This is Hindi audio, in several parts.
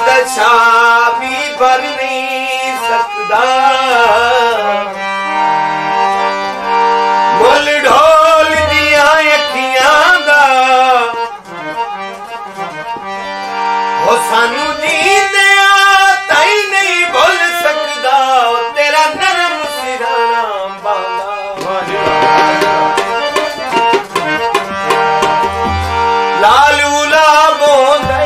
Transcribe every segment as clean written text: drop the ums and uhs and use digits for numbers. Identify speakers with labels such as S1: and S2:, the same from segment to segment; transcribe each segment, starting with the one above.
S1: दशा भी भर नहीं सकदा मुल ढोल दिया अखियां दा हो सानू दीदिया ताई नहीं भुल सकदा तेरा नरम सिराना बाला लाल गुलाबों दे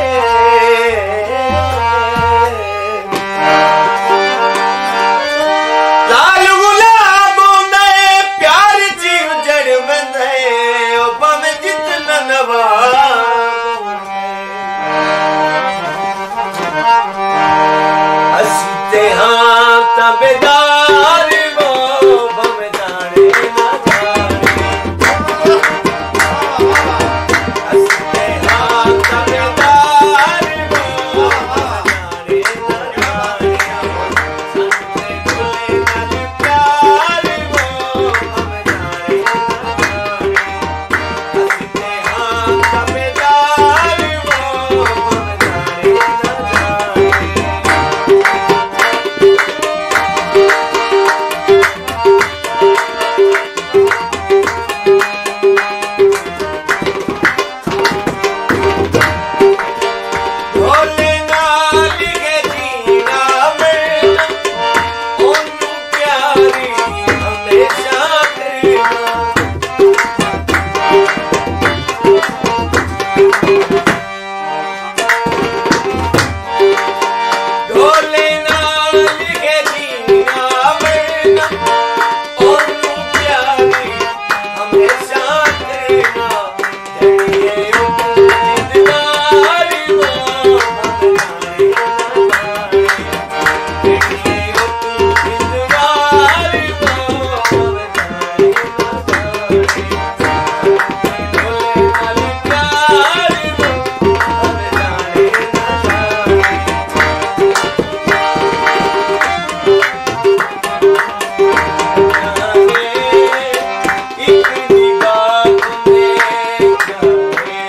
S1: लाल गुलाबों दे प्यार जीव जड़ बंदे ओ भावें जितना नवाज हंसते हाँ तबेदार वो भावें जाने ना जाने हंसते हाँ तबेदार वो भावें जाने ना जाने हंसते भोले नल प्यार वो भावें जाने ना जाने हंसते हाँ तबेदार वो भावें जाने ना जाने भोले नाल के जीना मरना ओनू प्यारी हमेशा करना भोले नाल के जीना मरना ओनू प्यारी हमेशा करना जड़िए जिंदगार वो हम जाने जड़िए जिंदगार वो हम जाने भोले नाल प्यार वो हम जाने एक निगाह में जाने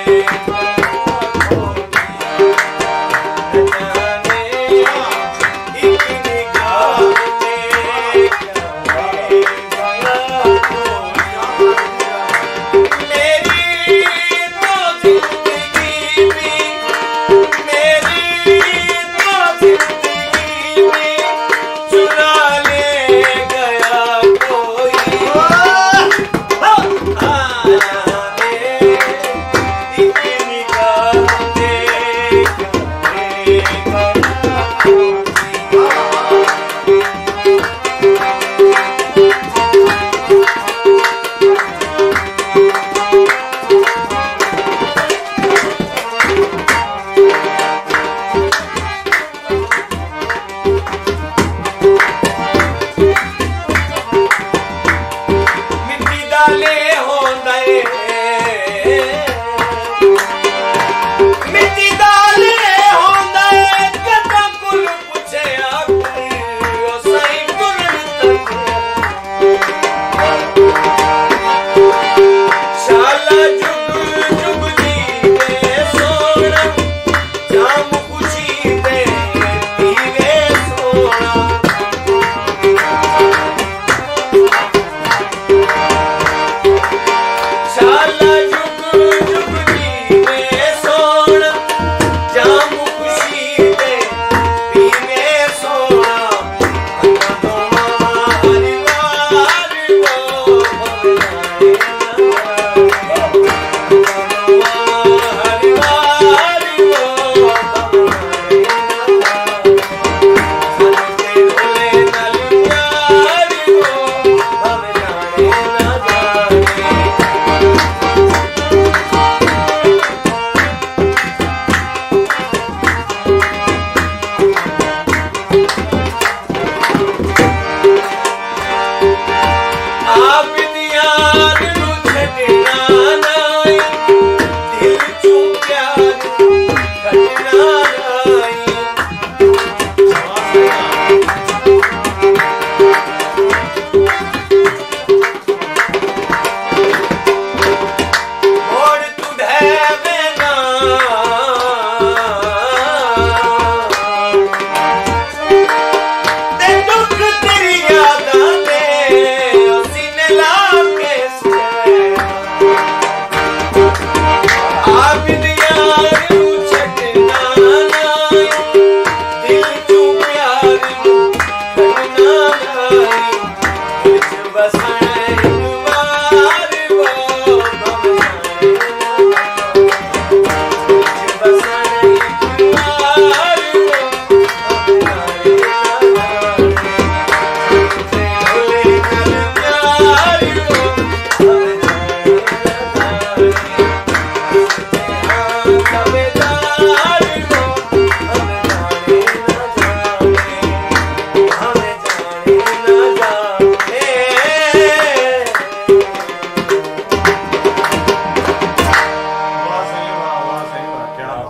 S1: एक निगाह में मेरी तो जिंदगी में मेरी तो जिंदगी में चुरा ले गया कोई एक निगाह में